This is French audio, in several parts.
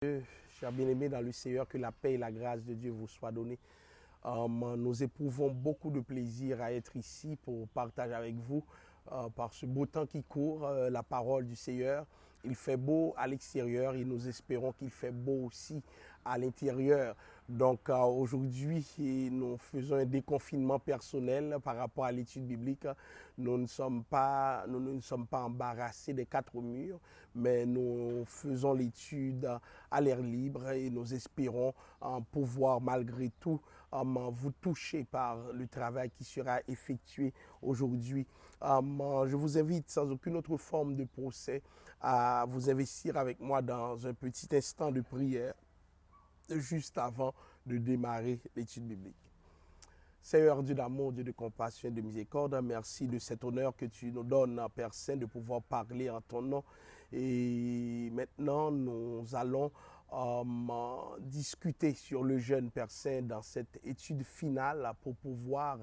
Chers bien-aimés dans le Seigneur, que la paix et la grâce de Dieu vous soient données. Nous éprouvons beaucoup de plaisir à être ici pour partager avec vous par ce beau temps qui court la parole du Seigneur. Il fait beau à l'extérieur et nous espérons qu'il fait beau aussi à l'intérieur. Donc aujourd'hui, nous faisons un déconfinement personnel par rapport à l'étude biblique. Nous ne sommes pas embarrassés des quatre murs, mais nous faisons l'étude à l'air libre et nous espérons pouvoir malgré tout vous toucher par le travail qui sera effectué aujourd'hui. Je vous invite sans aucune autre forme de procès à vous investir avec moi dans un petit instant de prière juste avant de démarrer l'étude biblique. Seigneur Dieu d'amour, Dieu de compassion et de miséricorde, merci de cet honneur que tu nous donnes, Père Saint, de pouvoir parler en ton nom. Et maintenant, nous allons discuter sur le jeûne, Père Saint, dans cette étude finale pour pouvoir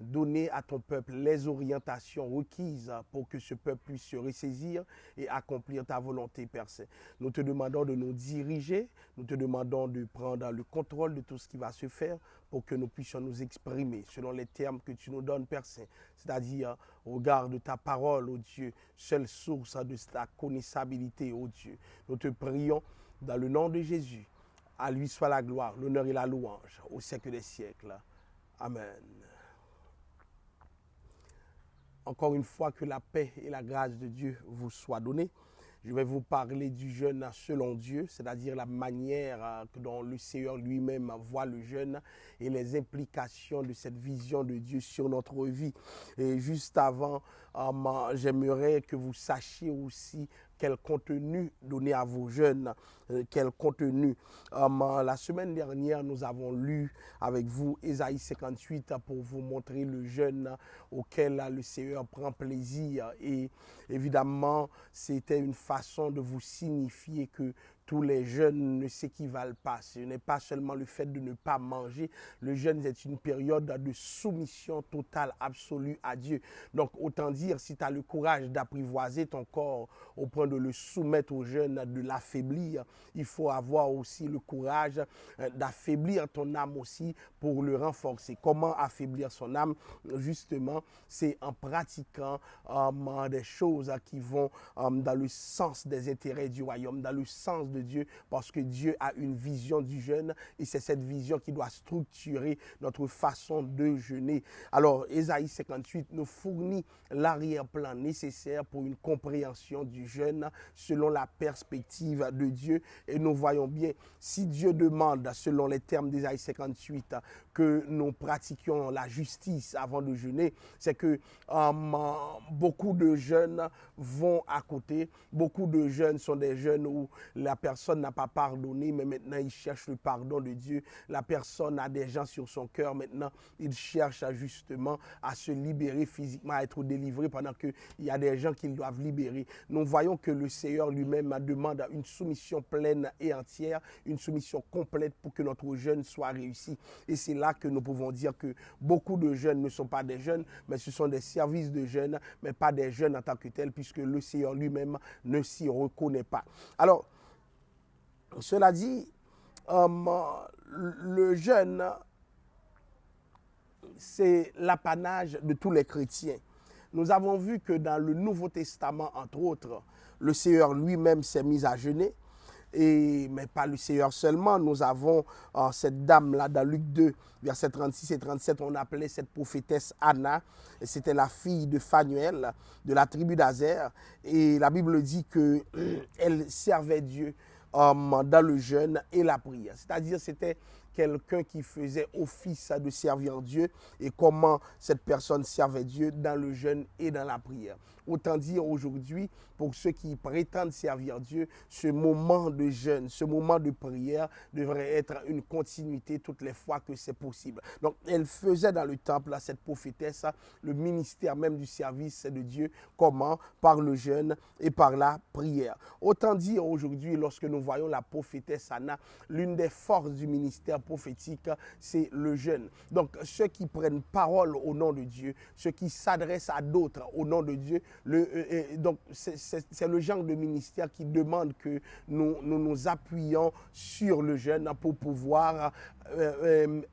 donner à ton peuple les orientations requises pour que ce peuple puisse se ressaisir et accomplir ta volonté, Père Saint. Nous te demandons de nous diriger, nous te demandons de prendre le contrôle de tout ce qui va se faire pour que nous puissions nous exprimer selon les termes que tu nous donnes, Père Saint, c'est-à-dire au regard de ta parole, ô Dieu, seule source de ta connaissabilité, ô Dieu. Nous te prions dans le nom de Jésus. À lui soit la gloire, l'honneur et la louange au siècle des siècles. Amen. Encore une fois, que la paix et la grâce de Dieu vous soient données. Je vais vous parler du jeûne selon Dieu, c'est-à-dire la manière dont le Seigneur lui-même voit le jeûne et les implications de cette vision de Dieu sur notre vie. Et juste avant, j'aimerais que vous sachiez aussi quel contenu donner à vos jeunes, quel contenu. La semaine dernière, nous avons lu avec vous Ésaïe 58 pour vous montrer le jeûne auquel le Seigneur prend plaisir. Et évidemment, c'était une façon de vous signifier que tous les jeûnes ne s'équivalent pas. Ce n'est pas seulement le fait de ne pas manger. Le jeûne est une période de soumission totale, absolue à Dieu. Donc, autant dire, si tu as le courage d'apprivoiser ton corps au point de le soumettre au jeûne, de l'affaiblir, il faut avoir aussi le courage d'affaiblir ton âme aussi pour le renforcer. Comment affaiblir son âme? Justement, c'est en pratiquant des choses qui vont dans le sens des intérêts du royaume, dans le sens de Dieu, parce que Dieu a une vision du jeûne et c'est cette vision qui doit structurer notre façon de jeûner. Alors, Ésaïe 58 nous fournit l'arrière-plan nécessaire pour une compréhension du jeûne selon la perspective de Dieu. Et nous voyons bien, si Dieu demande, selon les termes d'Ésaïe 58, que nous pratiquions la justice avant de jeûner, c'est que beaucoup de jeunes vont à côté. Beaucoup de jeunes sont des jeunes où la personne n'a pas pardonné, mais maintenant il cherche le pardon de Dieu. La personne a des gens sur son cœur, maintenant il cherche justement à se libérer physiquement, à être délivré pendant qu'il y a des gens qu'ils doivent libérer. Nous voyons que le Seigneur lui-même demande une soumission pleine et entière, une soumission complète pour que notre jeûne soit réussi. Et c'est là que nous pouvons dire que beaucoup de jeunes ne sont pas des jeunes, mais ce sont des services de jeunes, mais pas des jeunes en tant que tels, puisque le Seigneur lui-même ne s'y reconnaît pas. Alors, cela dit, le jeûne, c'est l'apanage de tous les chrétiens. Nous avons vu que dans le Nouveau Testament, entre autres, le Seigneur lui-même s'est mis à jeûner. Mais pas le Seigneur seulement. Nous avons cette dame-là dans Luc 2, versets 36 et 37, on appelait cette prophétesse Anna. C'était la fille de Phanuel, de la tribu d'Azer. Et la Bible dit qu'elle servait Dieu dans le jeûne et la prière. C'est-à-dire c'était quelqu'un qui faisait office de servir Dieu et comment cette personne servait Dieu dans le jeûne et dans la prière. Autant dire aujourd'hui, pour ceux qui prétendent servir Dieu, ce moment de jeûne, ce moment de prière devrait être une continuité toutes les fois que c'est possible. Donc, elle faisait dans le temple, cette prophétesse, le ministère même du service de Dieu. Comment? Par le jeûne et par la prière. Autant dire aujourd'hui, lorsque nous voyons la prophétesse Anna, l'une des forces du ministère prophétique, c'est le jeûne. Donc, ceux qui prennent parole au nom de Dieu, ceux qui s'adressent à d'autres au nom de Dieu, donc c'est le genre de ministère qui demande que nous appuyions sur le jeûne pour pouvoir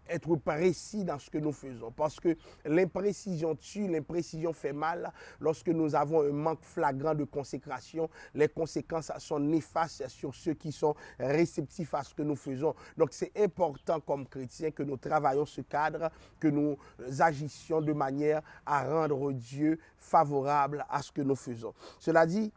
être précis dans ce que nous faisons. Parce que l'imprécision tue, l'imprécision fait mal. Lorsque nous avons un manque flagrant de consécration, les conséquences sont néfastes sur ceux qui sont réceptifs à ce que nous faisons. Donc c'est important comme chrétiens que nous travaillions ce cadre, que nous agissions de manière à rendre Dieu favorable à ce que nous faisons. Cela dit,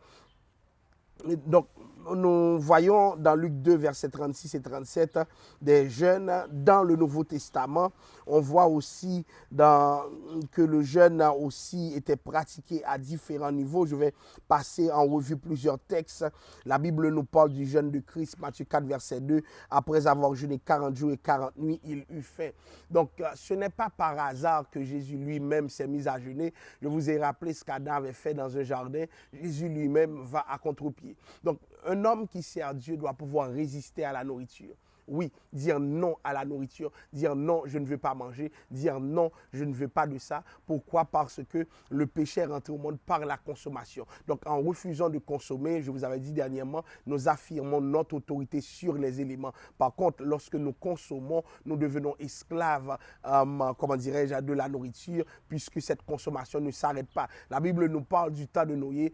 donc, nous voyons dans Luc 2, versets 36 et 37, des jeûnes dans le Nouveau Testament. On voit aussi que le jeûne a aussi été pratiqué à différents niveaux. Je vais passer en revue plusieurs textes. La Bible nous parle du jeûne de Christ, Matthieu 4, verset 2. Après avoir jeûné 40 jours et 40 nuits, il eut faim. Donc, ce n'est pas par hasard que Jésus lui-même s'est mis à jeûner. Je vous ai rappelé ce qu'Adam avait fait dans un jardin. Jésus lui-même va à contre-pied. Donc, un homme qui sert Dieu doit pouvoir résister à la nourriture. Oui, dire non à la nourriture, dire non, je ne veux pas manger, dire non, je ne veux pas de ça. Pourquoi? Parce que le péché est rentré au monde par la consommation. Donc, en refusant de consommer, je vous avais dit dernièrement, nous affirmons notre autorité sur les éléments. Par contre, lorsque nous consommons, nous devenons esclaves, de la nourriture, puisque cette consommation ne s'arrête pas. La Bible nous parle du temps de Noé,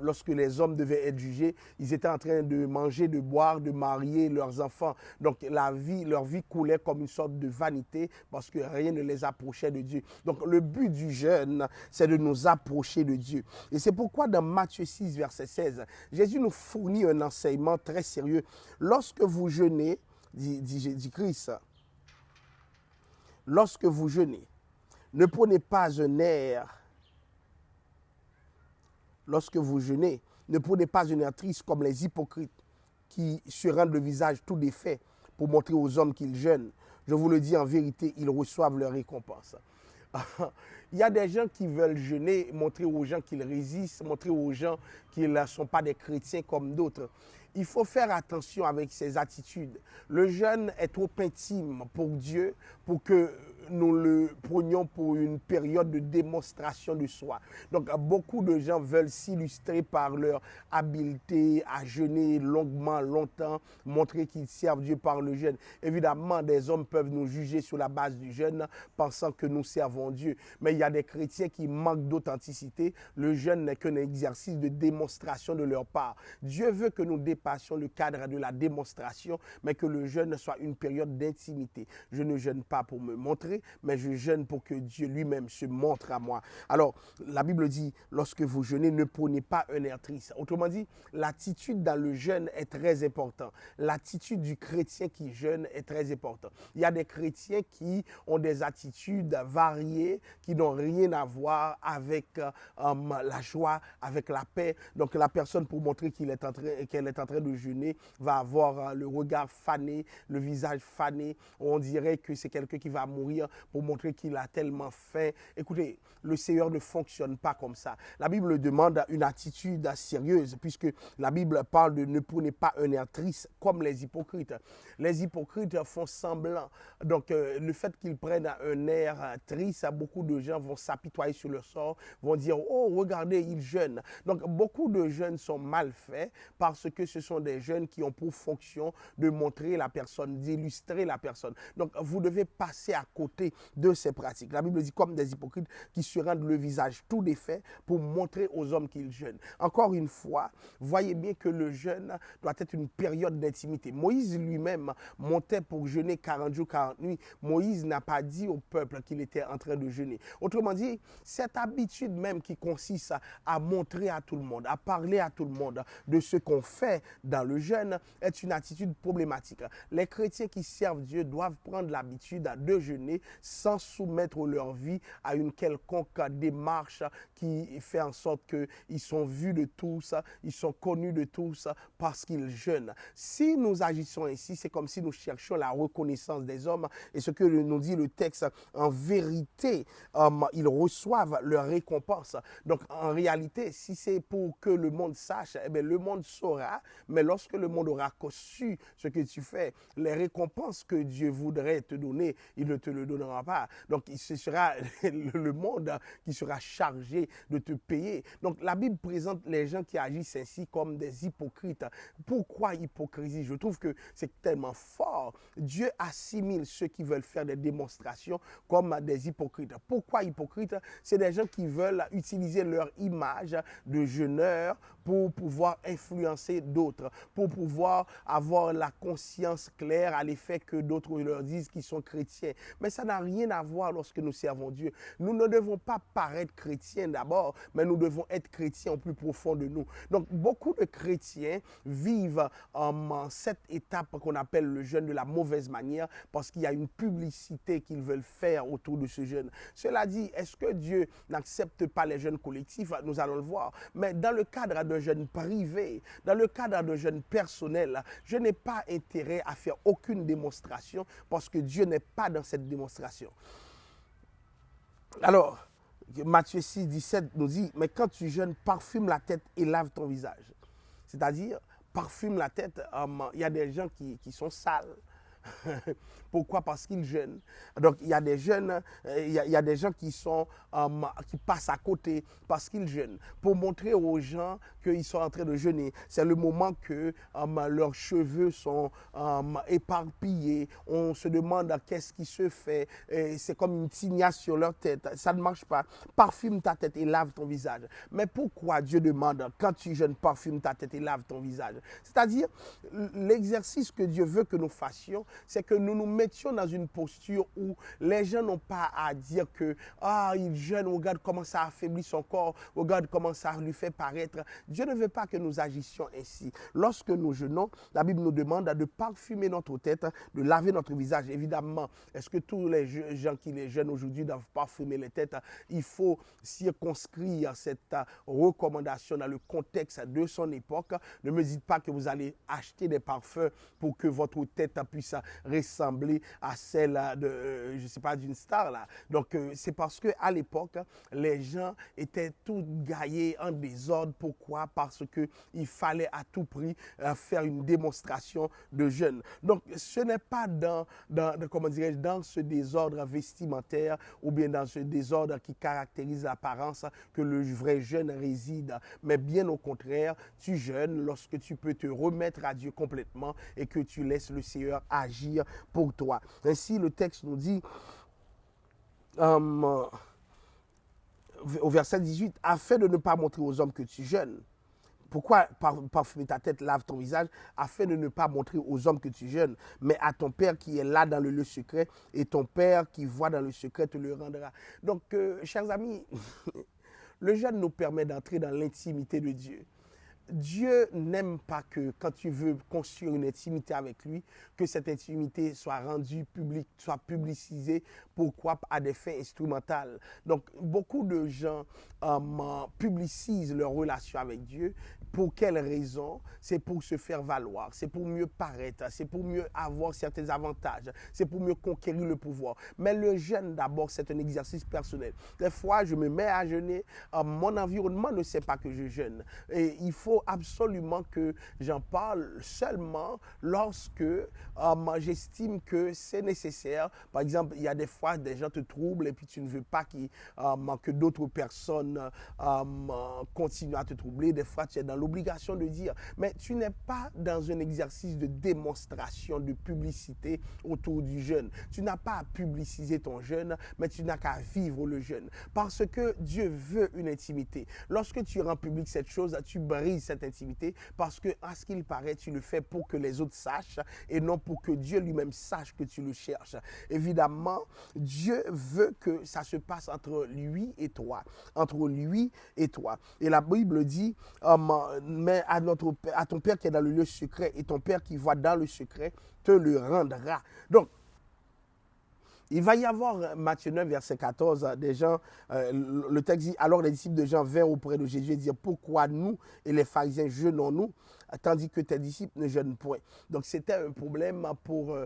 lorsque les hommes devaient être jugés, ils étaient en train de manger, de boire, de marier leurs enfants. Donc, leur vie coulait comme une sorte de vanité parce que rien ne les approchait de Dieu. Donc, le but du jeûne, c'est de nous approcher de Dieu. Et c'est pourquoi dans Matthieu 6, verset 16, Jésus nous fournit un enseignement très sérieux. Lorsque vous jeûnez, dit Christ, lorsque vous jeûnez, ne prenez pas un air. Lorsque vous jeûnez, ne prenez pas un air triste comme les hypocrites qui se rendent le visage tout défait pour montrer aux hommes qu'ils jeûnent. Je vous le dis en vérité, ils reçoivent leur récompense. Il y a des gens qui veulent jeûner, montrer aux gens qu'ils résistent, montrer aux gens qu'ils ne sont pas des chrétiens comme d'autres. Il faut faire attention avec ces attitudes. Le jeûne est trop intime pour Dieu pour que nous le prenions pour une période de démonstration de soi. Donc, beaucoup de gens veulent s'illustrer par leur habileté à jeûner longuement, longtemps, montrer qu'ils servent Dieu par le jeûne. Évidemment, des hommes peuvent nous juger sur la base du jeûne, pensant que nous servons Dieu. Mais il y a des chrétiens qui manquent d'authenticité. Le jeûne n'est qu'un exercice de démonstration de leur part. Dieu veut que nous dépassions le cadre de la démonstration, mais que le jeûne soit une période d'intimité. Je ne jeûne pas pour me montrer, mais je jeûne pour que Dieu lui-même se montre à moi. Alors, la Bible dit, lorsque vous jeûnez, ne prenez pas un air triste. Autrement dit, l'attitude dans le jeûne est très importante. L'attitude du chrétien qui jeûne est très importante. Il y a des chrétiens qui ont des attitudes variées, qui n'ont rien à voir avec la joie, avec la paix. Donc, la personne, pour montrer qu'elle est en train de jeûner, va avoir le regard fané, le visage fané. On dirait que c'est quelqu'un qui va mourir pour montrer qu'il a tellement faim. Écoutez, le Seigneur ne fonctionne pas comme ça. La Bible demande une attitude sérieuse, puisque la Bible parle de ne prenez pas un air triste comme les hypocrites. Les hypocrites font semblant. Donc, le fait qu'ils prennent un air triste, beaucoup de gens vont s'apitoyer sur leur sort, vont dire, oh, regardez, ils jeûnent. Donc, beaucoup de jeûnes sont mal faits parce que ce sont des jeûnes qui ont pour fonction de montrer la personne, d'illustrer la personne. Donc, vous devez passer à côté de ces pratiques. La Bible dit comme des hypocrites qui se rendent le visage tout défait pour montrer aux hommes qu'ils jeûnent. Encore une fois, voyez bien que le jeûne doit être une période d'intimité. Moïse lui-même montait pour jeûner 40 jours, 40 nuits. Moïse n'a pas dit au peuple qu'il était en train de jeûner. Autrement dit, cette habitude même qui consiste à montrer à tout le monde, à parler à tout le monde de ce qu'on fait dans le jeûne est une attitude problématique. Les chrétiens qui servent Dieu doivent prendre l'habitude de jeûner sans soumettre leur vie à une quelconque démarche qui fait en sorte qu'ils sont vus de tous, ils sont connus de tous parce qu'ils jeûnent. Si nous agissons ainsi, c'est comme si nous cherchions la reconnaissance des hommes et ce que nous dit le texte, en vérité, ils reçoivent leur récompense. Donc en réalité, si c'est pour que le monde sache, eh bien, le monde saura, mais lorsque le monde aura su ce que tu fais, les récompenses que Dieu voudrait te donner, il ne te le donnera pas. Donc ce sera le monde qui sera chargé de te payer. Donc la Bible présente les gens qui agissent ainsi comme des hypocrites. Pourquoi hypocrisie? Je trouve que c'est tellement fort. Dieu assimile ceux qui veulent faire des démonstrations comme des hypocrites. Pourquoi hypocrites? C'est des gens qui veulent utiliser leur image de jeûneur pour pouvoir influencer d'autres, pour pouvoir avoir la conscience claire à l'effet que d'autres leur disent qu'ils sont chrétiens. Mais ça n'a rien à voir lorsque nous servons Dieu. Nous ne devons pas paraître chrétiens d'abord, mais nous devons être chrétiens au plus profond de nous. Donc, beaucoup de chrétiens vivent en cette étape qu'on appelle le jeûne de la mauvaise manière parce qu'il y a une publicité qu'ils veulent faire autour de ce jeûne. Cela dit, est-ce que Dieu n'accepte pas les jeûnes collectifs? Nous allons le voir. Mais dans le cadre d'un jeûne privé, dans le cadre d'un jeûne personnel, je n'ai pas intérêt à faire aucune démonstration parce que Dieu n'est pas dans cette démonstration. Alors, Matthieu 6, 17 nous dit, mais quand tu jeûnes, parfume la tête et lave ton visage. C'est-à-dire, parfume la tête, il y a des gens qui sont sales. Pourquoi? Parce qu'ils jeûnent. Donc il y a des jeunes, il y a des gens qui passent à côté parce qu'ils jeûnent. Pour montrer aux gens qu'ils sont en train de jeûner. C'est le moment que leurs cheveux sont éparpillés. On se demande qu'est-ce qui se fait. C'est comme une tignasse sur leur tête. Ça ne marche pas. Parfume ta tête et lave ton visage. Mais pourquoi Dieu demande, quand tu jeûnes, parfume ta tête et lave ton visage? C'est-à-dire, l'exercice que Dieu veut que nous fassions, c'est que nous nous mettions dans une posture où les gens n'ont pas à dire que il jeûne, regarde comment ça affaiblit son corps, regarde comment ça lui fait paraître. Dieu ne veut pas que nous agissions ainsi. Lorsque nous jeûnons, la Bible nous demande de parfumer notre tête, de laver notre visage. Évidemment, est-ce que tous les gens qui les jeûnent aujourd'hui doivent parfumer les têtes? Il faut circonscrire cette recommandation dans le contexte de son époque. Ne me dites pas que vous allez acheter des parfums pour que votre tête puisse ressembler à celle de, je sais pas, d'une star là. Donc c'est parce que à l'époque, les gens étaient tous gaillés en désordre. Pourquoi? Parce que il fallait à tout prix faire une démonstration de jeûne. Donc ce n'est pas comment dirais-je, dans ce désordre vestimentaire ou bien dans ce désordre qui caractérise l'apparence que le vrai jeûne réside. Mais bien au contraire, tu jeûnes lorsque tu peux te remettre à Dieu complètement et que tu laisses le Seigneur agir pour toi. Ainsi, le texte nous dit au verset 18, afin de ne pas montrer aux hommes que tu jeûnes. Pourquoi parfumer ta tête, lave ton visage? Afin de ne pas montrer aux hommes que tu jeûnes, mais à ton Père qui est là dans le lieu secret, et ton Père qui voit dans le secret te le rendra. Donc, chers amis, le jeûne nous permet d'entrer dans l'intimité de Dieu. Dieu n'aime pas que quand tu veux construire une intimité avec lui, que cette intimité soit rendue publique, soit publicisée. Pourquoi? À des fins instrumentales. Donc, beaucoup de gens publicisent leur relation avec Dieu. Pour quelle raison? C'est pour se faire valoir, c'est pour mieux paraître, c'est pour mieux avoir certains avantages, c'est pour mieux conquérir le pouvoir. Mais le jeûne, d'abord, c'est un exercice personnel. Des fois, je me mets à jeûner, mon environnement ne sait pas que je jeûne. Et il faut absolument que j'en parle seulement lorsque j'estime que c'est nécessaire. Par exemple, il y a des fois, des gens te troublent et puis tu ne veux pas que d'autres personnes continuent à te troubler. Des fois, tu es dans l'obligation de dire, mais tu n'es pas dans un exercice de démonstration, de publicité autour du jeûne. Tu n'as pas à publiciser ton jeûne, mais tu n'as qu'à vivre le jeûne. Parce que Dieu veut une intimité. Lorsque tu rends public cette chose, tu brises cette intimité parce que, à ce qu'il paraît, tu le fais pour que les autres sachent et non pour que Dieu lui-même sache que tu le cherches. Évidemment, Dieu veut que ça se passe entre lui et toi. Entre lui et toi. Et la Bible dit, mais à ton Père qui est dans le lieu secret et ton Père qui voit dans le secret te le rendra. Donc, Il va y avoir, Matthieu 9, verset 14, des gens, le texte dit, alors les disciples de Jean vinrent auprès de Jésus et dirent, pourquoi nous et les pharisiens jeûnons-nous, tandis que tes disciples ne jeûnent point. Donc c'était un problème pour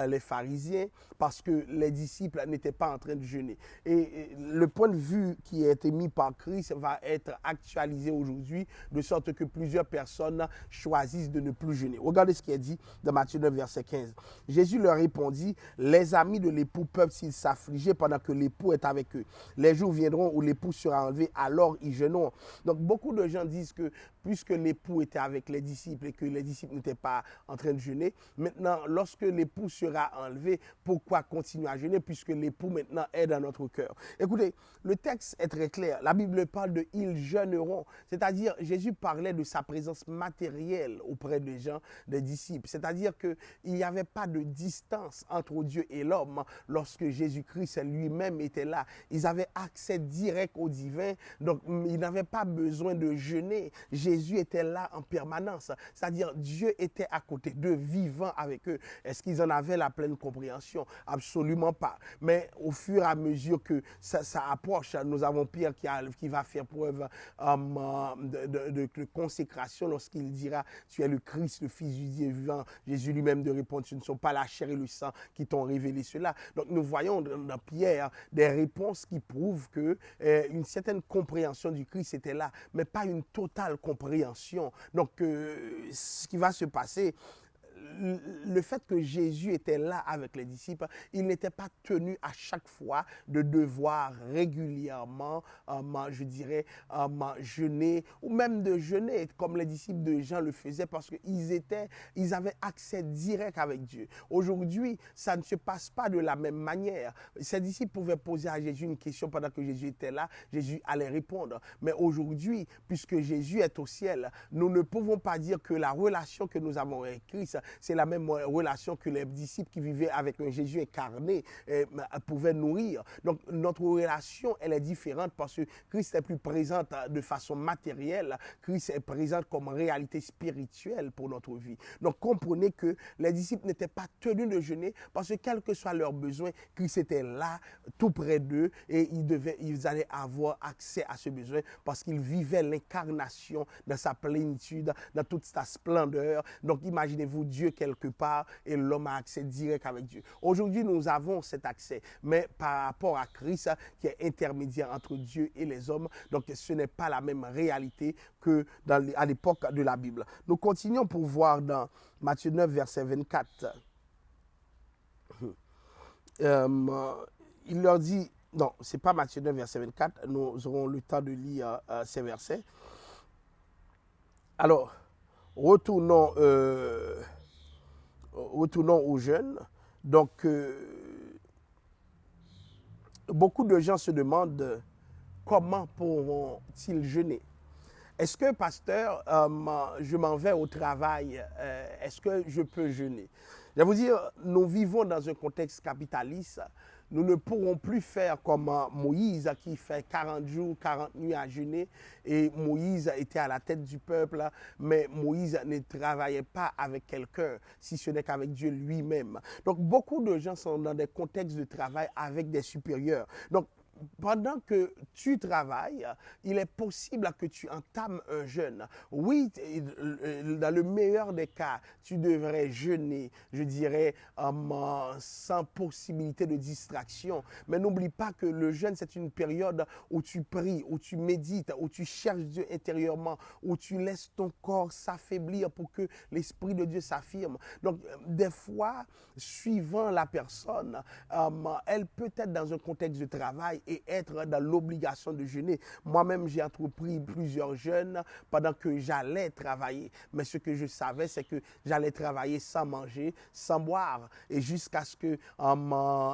les pharisiens parce que les disciples n'étaient pas en train de jeûner. Et le point de vue qui a été mis par Christ va être actualisé aujourd'hui, de sorte que plusieurs personnes choisissent de ne plus jeûner. Regardez ce qui est dit dans Matthieu 9, verset 15. Jésus leur répondit, les amis de l'époux peuvent-ils s'affliger pendant que l'époux est avec eux? Les jours viendront où l'époux sera enlevé, alors ils jeûneront. Donc beaucoup de gens disent que puisque l'époux était avec les disciples et que les disciples n'étaient pas en train de jeûner, maintenant lorsque l'époux sera enlevé, pourquoi continuer à jeûner puisque l'époux maintenant est dans notre cœur? Écoutez, le texte est très clair. La Bible parle de « ils jeûneront », c'est-à-dire Jésus parlait de sa présence matérielle auprès des gens, des disciples. C'est-à-dire qu'il n'y avait pas de distance entre Dieu et l'homme lorsque Jésus-Christ lui-même était là. Ils avaient accès direct au divin, donc ils n'avaient pas besoin de jeûner. Jésus était là en permanence, c'est-à-dire Dieu était à côté d'eux, vivant avec eux. Est-ce qu'ils en avaient la pleine compréhension? Absolument pas. Mais au fur et à mesure que ça approche, nous avons Pierre qui va faire preuve de consécration lorsqu'il dira « Tu es le Christ, le Fils du Dieu vivant ». Jésus lui-même de répondre « Ce ne sont pas la chair et le sang qui t'ont révélé cela ». Donc nous voyons dans Pierre des réponses qui prouvent que une certaine compréhension du Christ était là, mais pas une totale compréhension. Donc ce qui va se passer, le fait que Jésus était là avec les disciples, il n'était pas tenu à chaque fois de devoir régulièrement, je dirais, jeûner, ou même de jeûner, comme les disciples de Jean le faisaient, parce qu'ils avaient accès direct avec Dieu. Aujourd'hui, ça ne se passe pas de la même manière. Ces disciples pouvaient poser à Jésus une question pendant que Jésus était là, Jésus allait répondre. Mais aujourd'hui, puisque Jésus est au ciel, nous ne pouvons pas dire que la relation que nous avons avec Christ, c'est la même relation que les disciples qui vivaient avec un Jésus incarné pouvaient nourrir. Donc notre relation, elle est différente parce que Christ est plus présent de façon matérielle. Christ est présent comme réalité spirituelle pour notre vie. Donc comprenez que les disciples n'étaient pas tenus de jeûner parce que quels que soient leurs besoins, Christ était là, tout près d'eux et ils allaient avoir accès à ce besoin parce qu'ils vivaient l'incarnation dans sa plénitude, dans toute sa splendeur. Donc imaginez-vous Dieu quelque part et l'homme a accès direct avec Dieu. Aujourd'hui, nous avons cet accès, mais par rapport à Christ qui est intermédiaire entre Dieu et les hommes, donc ce n'est pas la même réalité que à l'époque de la Bible. Nous continuons pour voir dans Matthieu 9, verset 24. Il leur dit, non, ce n'est pas Matthieu 9, verset 24, nous aurons le temps de lire ces versets. Alors, retournons aux jeunes. Donc, beaucoup de gens se demandent comment pourront-ils jeûner. Est-ce que, pasteur, je m'en vais au travail, est-ce que je peux jeûner? Je vais vous dire, nous vivons dans un contexte capitaliste. Nous ne pourrons plus faire comme Moïse qui fait 40 jours, 40 nuits à jeûner. Et Moïse était à la tête du peuple, mais Moïse ne travaillait pas avec quelqu'un, si ce n'est qu'avec Dieu lui-même. Donc beaucoup de gens sont dans des contextes de travail avec des supérieurs. Donc pendant que tu travailles, il est possible que tu entames un jeûne. Oui, dans le meilleur des cas, tu devrais jeûner, je dirais, sans possibilité de distraction. Mais n'oublie pas que le jeûne, c'est une période où tu pries, où tu médites, où tu cherches Dieu intérieurement, où tu laisses ton corps s'affaiblir pour que l'Esprit de Dieu s'affirme. Donc, des fois, suivant la personne, elle peut être dans un contexte de travail et être dans l'obligation de jeûner. Moi-même, j'ai entrepris plusieurs jeûnes pendant que j'allais travailler. Mais ce que je savais, c'est que j'allais travailler sans manger, sans boire. Et jusqu'à ce que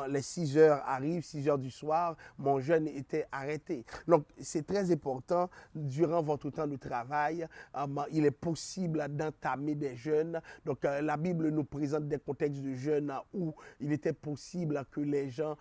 les 6 heures arrivent, 6 heures du soir, mon jeûne était arrêté. Donc, c'est très important, durant votre temps de travail, il est possible d'entamer des jeûnes. Donc, la Bible nous présente des contextes de jeûne où il était possible que les gens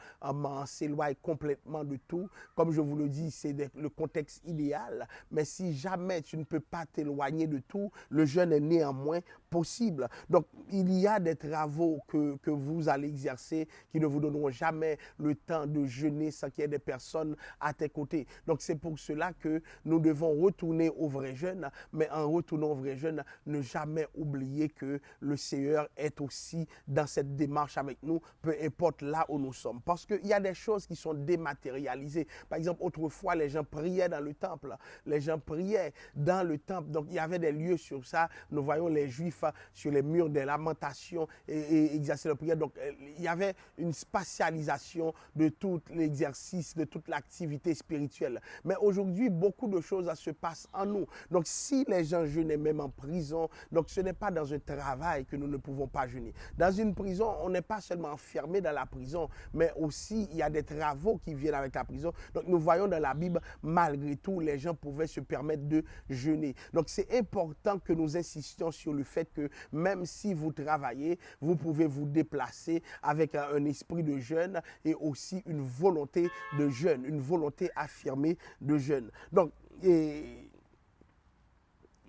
s'éloignent complètement dépend de tout. Comme je vous le dis, c'est le contexte idéal. Mais si jamais tu ne peux pas t'éloigner de tout, le jeûne est néanmoins possible. Donc, il y a des travaux que vous allez exercer qui ne vous donneront jamais le temps de jeûner sans qu'il y ait des personnes à tes côtés. Donc, c'est pour cela que nous devons retourner au vrai jeûne, mais en retournant au vrai jeûne, ne jamais oublier que le Seigneur est aussi dans cette démarche avec nous, peu importe là où nous sommes. Parce qu'il y a des choses qui sont dématérialisées. Par exemple, autrefois, les gens priaient dans le temple. Les gens priaient dans le temple. Donc, il y avait des lieux sur ça. Nous voyons les Juifs sur les murs des lamentations et exercer leur prière. Donc, il y avait une spatialisation de tout l'exercice, de toute l'activité spirituelle. Mais aujourd'hui, beaucoup de choses se passent en nous. Donc, si les gens jeûnent même en prison, donc ce n'est pas dans un travail que nous ne pouvons pas jeûner. Dans une prison, on n'est pas seulement enfermé dans la prison, mais aussi il y a des travaux qui viennent avec la prison. Donc, nous voyons dans la Bible, malgré tout, les gens pouvaient se permettre de jeûner. Donc, c'est important que nous insistions sur le fait que même si vous travaillez, vous pouvez vous déplacer avec un esprit de jeûne et aussi une volonté de jeûne, une volonté affirmée de jeûne. Donc,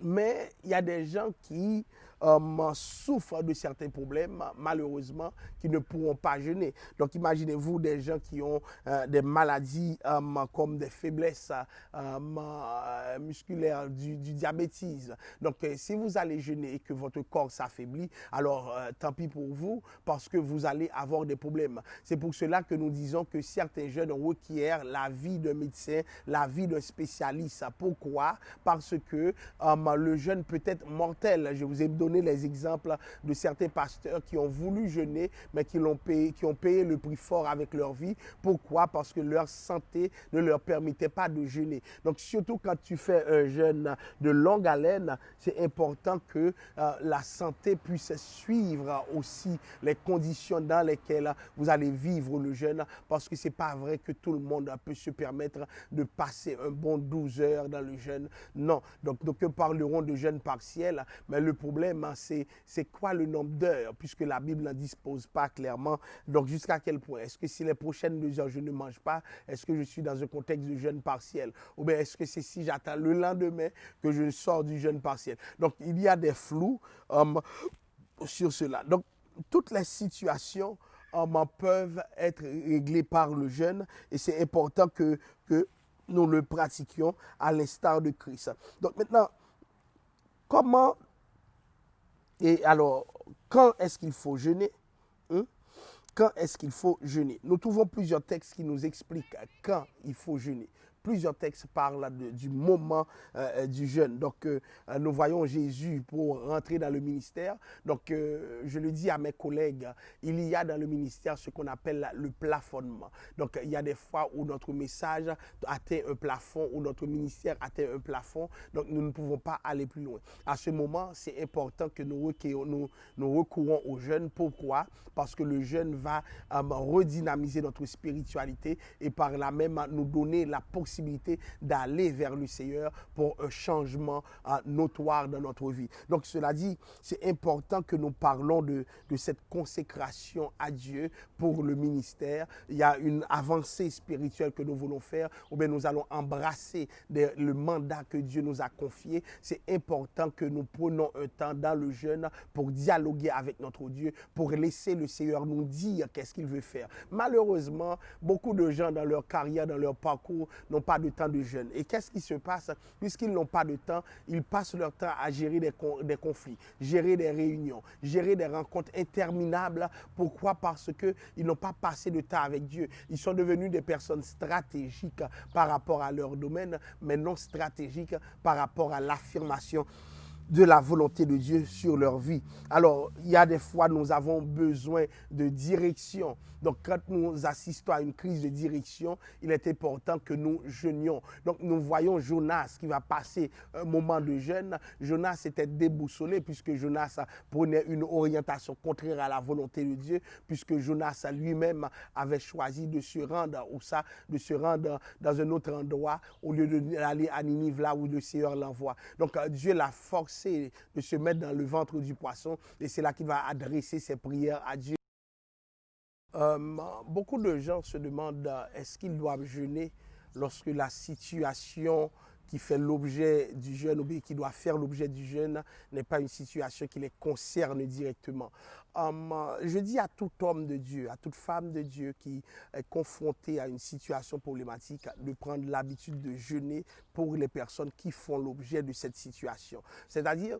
mais il y a des gens qui souffrent de certains problèmes, malheureusement, qui ne pourront pas jeûner. Donc, imaginez-vous des gens qui ont des maladies comme des faiblesses musculaires, du diabétisme. Donc, si vous allez jeûner et que votre corps s'affaiblit, alors tant pis pour vous, parce que vous allez avoir des problèmes. C'est pour cela que nous disons que certains jeûnes requièrent la vie d'un médecin, la vie d'un spécialiste. Pourquoi? Parce que le jeûne peut être mortel. Je vous ai donné les exemples de certains pasteurs qui ont voulu jeûner, mais qui ont payé le prix fort avec leur vie. Pourquoi? Parce que leur santé ne leur permettait pas de jeûner. Donc, surtout quand tu fais un jeûne de longue haleine, c'est important que la santé puisse suivre aussi les conditions dans lesquelles vous allez vivre le jeûne, parce que ce n'est pas vrai que tout le monde peut se permettre de passer un bon 12 heures dans le jeûne. Non. Donc parleront de jeûne partiel, mais le problème, c'est quoi le nombre d'heures, puisque la Bible n'en dispose pas clairement. Donc, jusqu'à quel point? Est-ce que si les prochaines 2 heures, je ne mange pas, est-ce que je suis dans un contexte de jeûne partiel? Ou bien est-ce que c'est si j'attends le lendemain que je sors du jeûne partiel? Donc, il y a des flous sur cela. Donc, toutes les situations peuvent être réglées par le jeûne et c'est important que nous le pratiquions à l'instar de Christ. Donc maintenant, comment et alors, quand est-ce qu'il faut jeûner? Quand est-ce qu'il faut jeûner? Nous trouvons plusieurs textes qui nous expliquent quand il faut jeûner. Plusieurs textes parlent du moment du jeûne. Donc, nous voyons Jésus pour rentrer dans le ministère. Donc, je le dis à mes collègues, il y a dans le ministère ce qu'on appelle le plafonnement. Donc, il y a des fois où notre message atteint un plafond, où notre ministère atteint un plafond. Donc, nous ne pouvons pas aller plus loin. À ce moment, c'est important que nous recourons au jeûne. Pourquoi? Parce que le jeûne va redynamiser notre spiritualité et par là même nous donner la possibilité d'aller vers le Seigneur pour un changement notoire dans notre vie. Donc cela dit, c'est important que nous parlons de cette consécration à Dieu pour le ministère. Il y a une avancée spirituelle que nous voulons faire, ou bien nous allons embrasser le mandat que Dieu nous a confié. C'est important que nous prenions un temps dans le jeûne pour dialoguer avec notre Dieu, pour laisser le Seigneur nous dire qu'est-ce qu'il veut faire. Malheureusement, beaucoup de gens dans leur carrière, dans leur parcours, n'ont pas de temps de jeûne. Et qu'est-ce qui se passe? Puisqu'ils n'ont pas de temps, ils passent leur temps à gérer des conflits, gérer des réunions, gérer des rencontres interminables. Pourquoi? Parce qu'ils n'ont pas passé de temps avec Dieu. Ils sont devenus des personnes stratégiques par rapport à leur domaine, mais non stratégiques par rapport à l'affirmation de la volonté de Dieu sur leur vie. Alors, il y a des fois, nous avons besoin de direction. Donc, quand nous assistons à une crise de direction, il est important que nous jeûnions. Donc, nous voyons Jonas qui va passer un moment de jeûne. Jonas était déboussolé puisque Jonas prenait une orientation contraire à la volonté de Dieu, puisque Jonas lui-même avait choisi de se rendre dans un autre endroit au lieu d'aller à Ninive, là où le Seigneur l'envoie. Donc, Dieu l'a forcé de se mettre dans le ventre du poisson et c'est là qu'il va adresser ses prières à Dieu. Beaucoup de gens se demandent est-ce qu'ils doivent jeûner lorsque la situation qui fait l'objet du jeûne ou bien qui doit faire l'objet du jeûne n'est pas une situation qui les concerne directement. Je dis à tout homme de Dieu, à toute femme de Dieu qui est confrontée à une situation problématique de prendre l'habitude de jeûner pour les personnes qui font l'objet de cette situation. C'est-à-dire,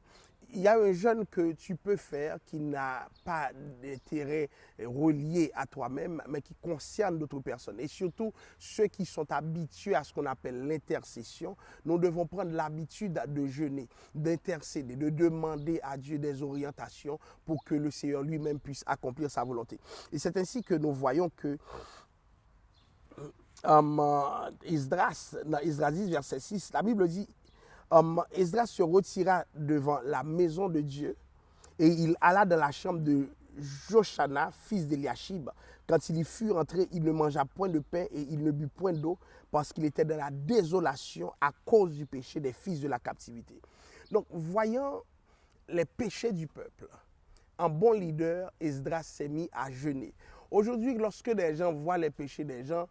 il y a un jeûne que tu peux faire qui n'a pas d'intérêt relié à toi-même, mais qui concerne d'autres personnes. Et surtout, ceux qui sont habitués à ce qu'on appelle l'intercession, nous devons prendre l'habitude de jeûner, d'intercéder, de demander à Dieu des orientations pour que le Seigneur lui-même puisse accomplir sa volonté. Et c'est ainsi que nous voyons que Esdras, dans Esdras 10, verset 6, la Bible dit Esdras se retira devant la maison de Dieu et il alla dans la chambre de Joshana, fils d'Eliashib. Quand il y fut rentré, il ne mangea point de pain et il ne but point d'eau parce qu'il était dans la désolation à cause du péché des fils de la captivité. Donc, voyant les péchés du peuple, en bon leader, Esdras s'est mis à jeûner. Aujourd'hui, lorsque des gens voient les péchés des gens,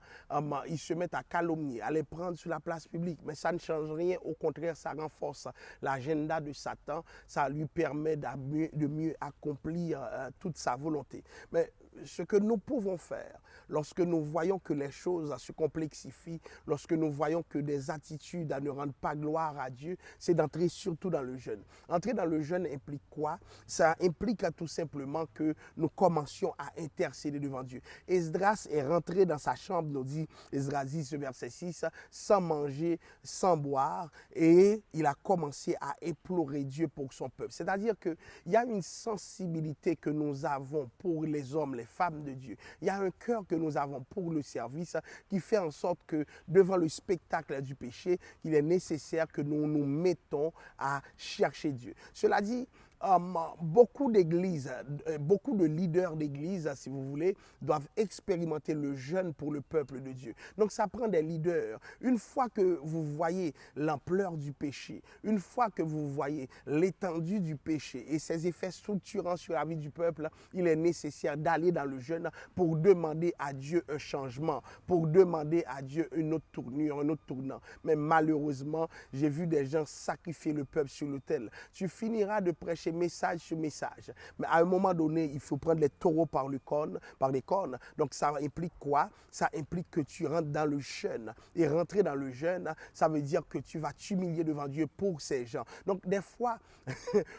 ils se mettent à calomnier, à les prendre sur la place publique. Mais ça ne change rien. Au contraire, ça renforce l'agenda de Satan. Ça lui permet de mieux accomplir toute sa volonté. Mais ce que nous pouvons faire lorsque nous voyons que les choses se complexifient, lorsque nous voyons que des attitudes ne rendent pas gloire à Dieu, c'est d'entrer surtout dans le jeûne. Entrer dans le jeûne implique quoi? Ça implique tout simplement que nous commencions à intercéder devant Dieu. Esdras est rentré dans sa chambre, nous dit Esdras 10, verset 6, sans manger, sans boire, et il a commencé à implorer Dieu pour son peuple. C'est-à-dire qu'il y a une sensibilité que nous avons pour les hommes, les femmes de Dieu. Il y a un cœur que nous avons pour le service qui fait en sorte que devant le spectacle du péché, il est nécessaire que nous nous mettons à chercher Dieu. Cela dit, beaucoup d'églises, beaucoup de leaders d'églises, si vous voulez, doivent expérimenter le jeûne pour le peuple de Dieu. Donc ça prend des leaders. Une fois que vous voyez l'ampleur du péché, une fois que vous voyez l'étendue du péché et ses effets structurants sur la vie du peuple, il est nécessaire d'aller dans le jeûne pour demander à Dieu un changement, pour demander à Dieu une autre tournure, un autre tournant. Mais malheureusement, j'ai vu des gens sacrifier le peuple sur l'autel. Tu finiras de prêcher message sur message. Mais à un moment donné, il faut prendre les taureaux par les cornes. Donc ça implique quoi? Ça implique que tu rentres dans le jeûne. Et rentrer dans le jeûne, ça veut dire que tu vas t'humilier devant Dieu pour ces gens. Donc des fois,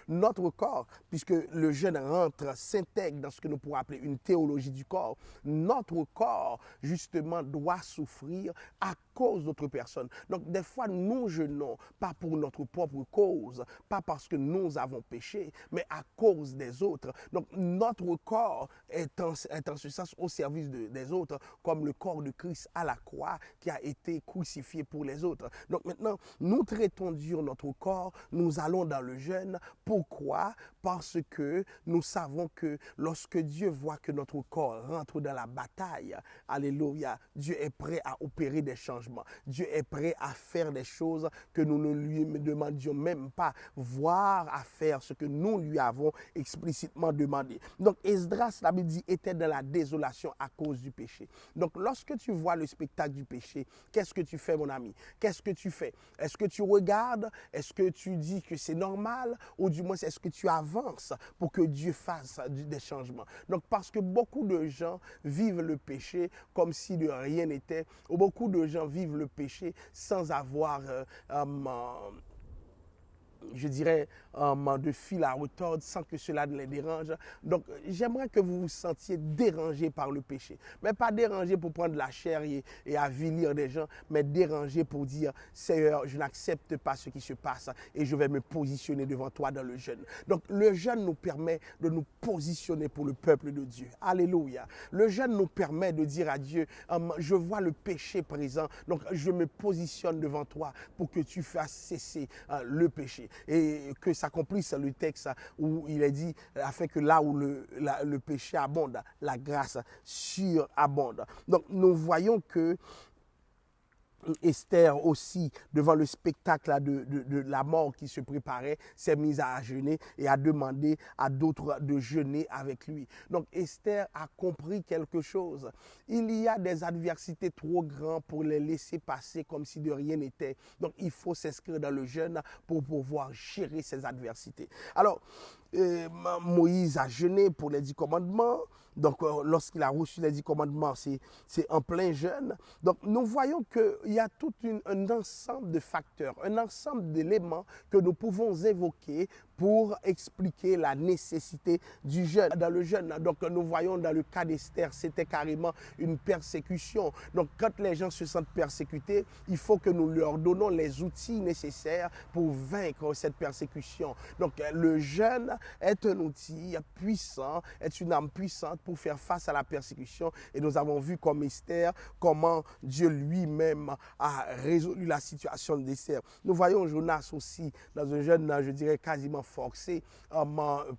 notre corps, puisque le jeûne rentre, s'intègre dans ce que nous pourrons appeler une théologie du corps, notre corps, justement, doit souffrir à cause d'autres personnes. Donc des fois, nous jeûnons, pas pour notre propre cause, pas parce que nous avons péché, mais à cause des autres. Donc notre corps est en ce sens au service des autres, comme le corps de Christ à la croix qui a été crucifié pour les autres. Donc maintenant, nous traitons dur notre corps, nous allons dans le jeûne. Pourquoi? Parce que nous savons que lorsque Dieu voit que notre corps rentre dans la bataille, alléluia, Dieu est prêt à opérer des changements. Dieu est prêt à faire des choses que nous ne lui demandions même pas, voire à faire ce que nous lui avons explicitement demandé. Donc Esdras, la Bible dit, était dans la désolation à cause du péché. Donc lorsque tu vois le spectacle du péché, qu'est-ce que tu fais, mon ami? Qu'est-ce que tu fais? Est-ce que tu regardes? Est-ce que tu dis que c'est normal? Ou du moins, est-ce que tu avances pour que Dieu fasse des changements? Donc parce que beaucoup de gens vivent le péché comme si de rien n'était, ou beaucoup de gens vivent le péché sans avoir je dirais, de fil à retordre sans que cela ne les dérange. Donc, j'aimerais que vous vous sentiez dérangé par le péché. Mais pas dérangé pour prendre la chair et avilir des gens, mais dérangé pour dire, Seigneur, je n'accepte pas ce qui se passe et je vais me positionner devant toi dans le jeûne. Donc, le jeûne nous permet de nous positionner pour le peuple de Dieu. Alléluia. Le jeûne nous permet de dire à Dieu, je vois le péché présent, donc je me positionne devant toi pour que tu fasses cesser le péché. Et que s'accomplisse le texte où il est dit, afin que là où le péché abonde, la grâce surabonde. Donc nous voyons que Esther aussi, devant le spectacle de la mort qui se préparait, s'est mise à jeûner et a demandé à d'autres de jeûner avec lui. Donc Esther a compris quelque chose. Il y a des adversités trop grandes pour les laisser passer comme si de rien n'était. Donc il faut s'inscrire dans le jeûne pour pouvoir gérer ces adversités. Alors, Moïse a jeûné pour les 10 commandements. Donc, lorsqu'il a reçu les 10 commandements, c'est en plein jeûne. Donc, nous voyons qu'il y a tout un ensemble de facteurs, un ensemble d'éléments que nous pouvons évoquer pour expliquer la nécessité du jeûne. Dans le jeûne, donc, nous voyons dans le cas d'Esther, c'était carrément une persécution. Donc, quand les gens se sentent persécutés, il faut que nous leur donnons les outils nécessaires pour vaincre cette persécution. Donc, le jeûne est un outil puissant, est une arme puissante pour faire face à la persécution. Et nous avons vu comme Esther, comment Dieu lui-même a résolu la situation d'Esther. Nous voyons Jonas aussi dans un jeûne, je dirais, quasiment forcé,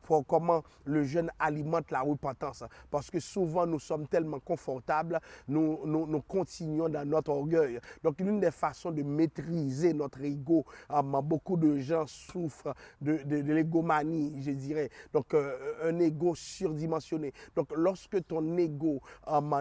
pour comment le jeûne alimente la repentance. Parce que souvent, nous sommes tellement confortables, nous continuons dans notre orgueil. Donc, l'une des façons de maîtriser notre ego, beaucoup de gens souffrent de l'égomanie, je dirais. Donc, un ego surdimensionné. Donc, lorsque ton ego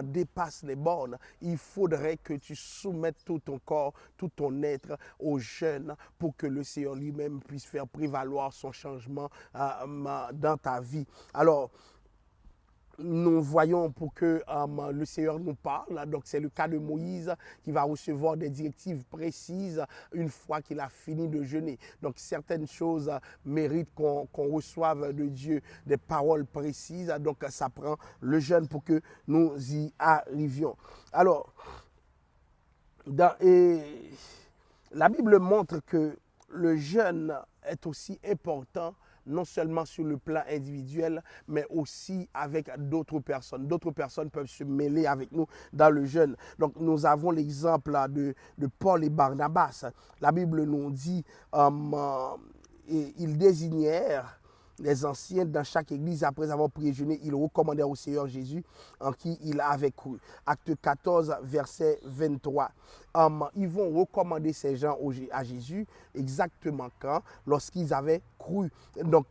dépasse les bornes, il faudrait que tu soumettes tout ton corps, tout ton être au jeûne pour que le Seigneur lui-même puisse faire prévaloir son changement dans ta vie. Alors, nous voyons pour que le Seigneur nous parle. Donc, c'est le cas de Moïse qui va recevoir des directives précises une fois qu'il a fini de jeûner. Donc, certaines choses méritent qu'on reçoive de Dieu des paroles précises. Donc, ça prend le jeûne pour que nous y arrivions. Alors, la Bible montre que le jeûne est aussi important non seulement sur le plan individuel, mais aussi avec d'autres personnes. D'autres personnes peuvent se mêler avec nous dans le jeûne. Donc, nous avons l'exemple de Paul et Barnabas. La Bible nous dit ils désignèrent les anciens dans chaque église, après avoir prié et jeûné, ils recommandèrent au Seigneur Jésus en qui ils avaient cru. Acte 14, verset 23. Ils vont recommander ces gens à Jésus exactement quand? Lorsqu'ils avaient cru. Donc,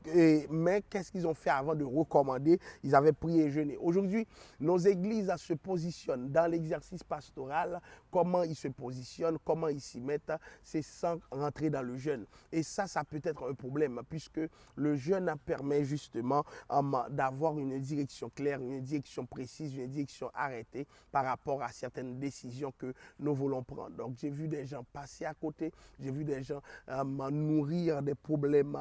mais qu'est-ce qu'ils ont fait avant de recommander? Ils avaient prié et jeûné. Aujourd'hui, nos églises se positionnent dans l'exercice pastoral. Comment ils se positionnent, comment ils s'y mettent, c'est sans rentrer dans le jeûne. Et ça peut être un problème, puisque le jeûne permet justement d'avoir une direction claire, une direction précise, une direction arrêtée par rapport à certaines décisions que nous voulons prendre. Donc, j'ai vu des gens passer à côté, j'ai vu des gens nourrir des problèmes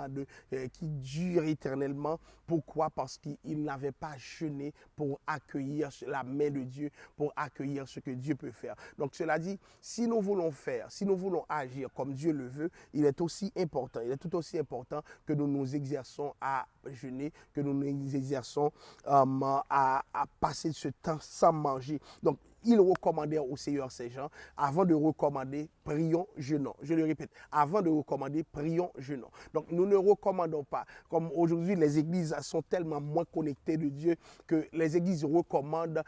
qui durent éternellement. Pourquoi? Parce qu'ils n'avaient pas jeûné pour accueillir la main de Dieu, pour accueillir ce que Dieu peut faire. Donc, cela dit, si nous voulons faire, si nous voulons agir comme Dieu le veut, il est tout aussi important que nous nous exerçons à jeûner, que nous nous exerçons à passer ce temps sans manger. Donc, ils recommandèrent au Seigneur ces gens. Avant de recommander, prions, jeûnons. Je le répète, avant de recommander, prions, jeûnons. Donc, nous ne recommandons pas. Comme aujourd'hui, les églises sont tellement moins connectées de Dieu que les églises recommandent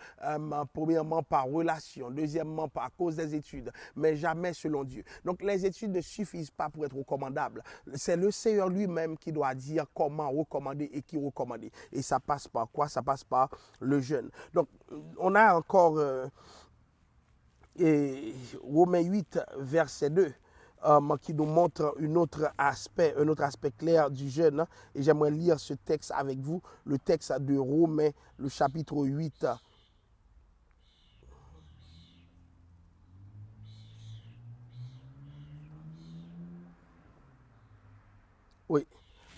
premièrement par relation, deuxièmement par cause des études, mais jamais selon Dieu. Donc, les études ne suffisent pas pour être recommandables. C'est le Seigneur lui-même qui doit dire comment recommander et qui recommander. Et ça passe par quoi? Ça passe par le jeûne. Donc, on a encore Romains 8, verset 2, qui nous montre un autre aspect clair du jeûne. Et j'aimerais lire ce texte avec vous, le texte de Romains, le chapitre 8. Oui.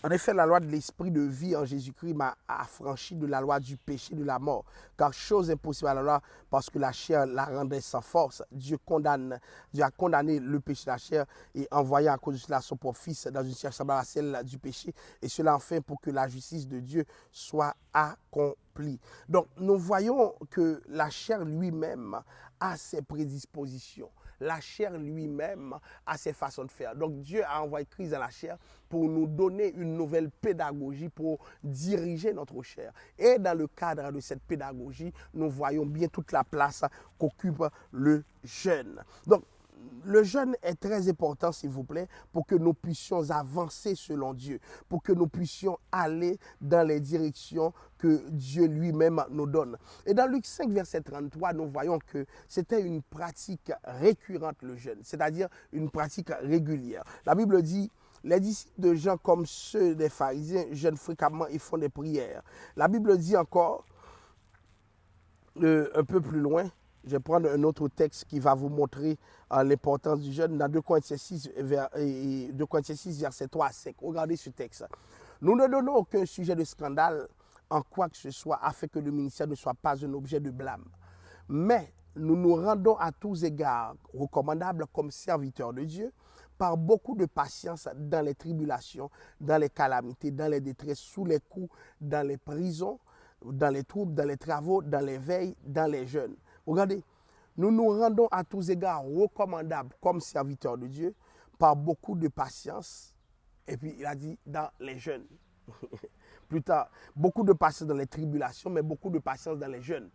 En effet, la loi de l'esprit de vie en Jésus-Christ m'a affranchi de la loi du péché, de la mort. Car chose impossible à la loi, parce que la chair la rendait sans force. Dieu a condamné le péché de la chair et envoyé à cause de cela son propre Fils dans une chair semblable à celle du péché. Et cela enfin pour que la justice de Dieu soit accomplie. Donc, nous voyons que la chair lui-même a ses prédispositions. La chair lui-même a ses façons de faire. Donc Dieu a envoyé Christ dans la chair pour nous donner une nouvelle pédagogie pour diriger notre chair. Et dans le cadre de cette pédagogie, nous voyons bien toute la place qu'occupe le jeûne. Donc, le jeûne est très important, s'il vous plaît, pour que nous puissions avancer selon Dieu, pour que nous puissions aller dans les directions que Dieu lui-même nous donne. Et dans Luc 5, verset 33, nous voyons que c'était une pratique récurrente, le jeûne, c'est-à-dire une pratique régulière. La Bible dit, les disciples de Jean, comme ceux des pharisiens, jeûnent fréquemment et font des prières. La Bible dit encore, un peu plus loin, je vais prendre un autre texte qui va vous montrer l'importance du jeûne dans 2 Corinthiens 6, verset 3 à 5. Regardez ce texte. Nous ne donnons aucun sujet de scandale en quoi que ce soit afin que le ministère ne soit pas un objet de blâme. Mais nous nous rendons à tous égards recommandables comme serviteurs de Dieu par beaucoup de patience dans les tribulations, dans les calamités, dans les détresses, sous les coups, dans les prisons, dans les troubles, dans les travaux, dans les veilles, dans les jeûnes. Regardez, nous nous rendons à tous égards recommandables comme serviteurs de Dieu par beaucoup de patience. Et puis il a dit dans les jeûnes. Plus tard, beaucoup de patience dans les tribulations, mais beaucoup de patience dans les jeûnes.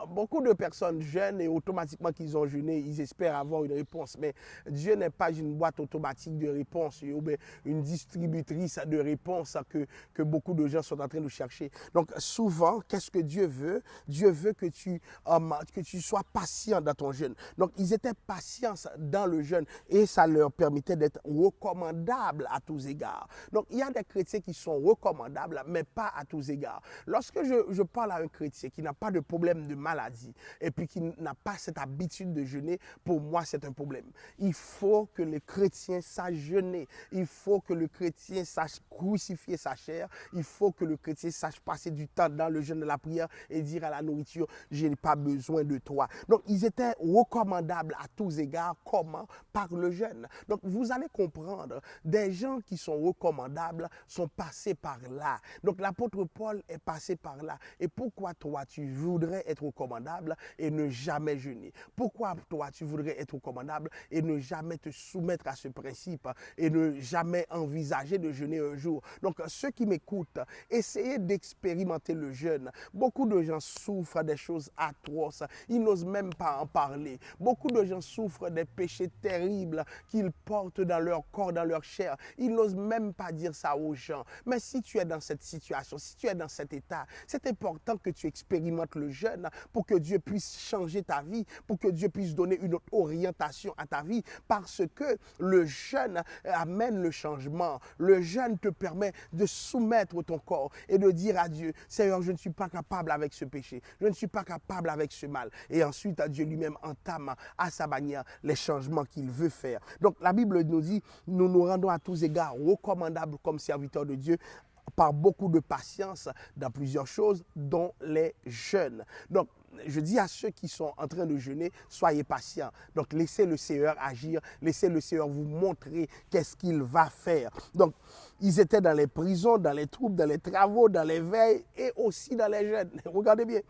Beaucoup de personnes jeûnent et automatiquement qu'ils ont jeûné, ils espèrent avoir une réponse. Mais Dieu n'est pas une boîte automatique de réponse ou une distributrice de réponses que beaucoup de gens sont en train de chercher. Donc souvent, qu'est-ce que Dieu veut? Dieu veut que tu sois patient dans ton jeûne. Donc ils étaient patients dans le jeûne et ça leur permettait d'être recommandables à tous égards. Donc il y a des chrétiens qui sont recommandables, mais pas à tous égards. Lorsque je parle à un chrétien qui n'a pas de problème de maladie et puis qui n'a pas cette habitude de jeûner, pour moi c'est un problème. Il faut que le chrétien sache jeûner, il faut que le chrétien sache crucifier sa chair, il faut que le chrétien sache passer du temps dans le jeûne de la prière et dire à la nourriture, je n'ai pas besoin de toi. Donc ils étaient recommandables à tous égards. Comment? Par le jeûne. Donc vous allez comprendre, des gens qui sont recommandables sont passés par là. Donc l'apôtre Paul est passé par là. Et pourquoi toi tu voudrais être recommandable et ne jamais jeûner? Pourquoi toi tu voudrais être recommandable et ne jamais te soumettre à ce principe et ne jamais envisager de jeûner un jour? Donc ceux qui m'écoutent, essayez d'expérimenter le jeûne. Beaucoup de gens souffrent des choses atroces, ils n'osent même pas en parler. Beaucoup de gens souffrent des péchés terribles qu'ils portent dans leur corps, dans leur chair. Ils n'osent même pas dire ça aux gens. Mais si tu es dans cette situation, si tu es dans cet état, c'est important que tu expérimentes le jeûne pour que Dieu puisse changer ta vie, pour que Dieu puisse donner une autre orientation à ta vie, parce que le jeûne amène le changement. Le jeûne te permet de soumettre ton corps et de dire à Dieu, Seigneur, je ne suis pas capable avec ce péché, je ne suis pas capable avec ce mal. Et ensuite, Dieu lui-même entame à sa manière les changements qu'il veut faire. Donc la Bible nous dit, nous nous rendons à tous égards recommandables comme serviteurs de Dieu par beaucoup de patience dans plusieurs choses, dont les jeûnes. Donc, je dis à ceux qui sont en train de jeûner, soyez patients. Donc, laissez le Seigneur agir, laissez le Seigneur vous montrer qu'est-ce qu'il va faire. Donc, ils étaient dans les prisons, dans les troubles, dans les travaux, dans les veilles et aussi dans les jeûnes. Regardez bien,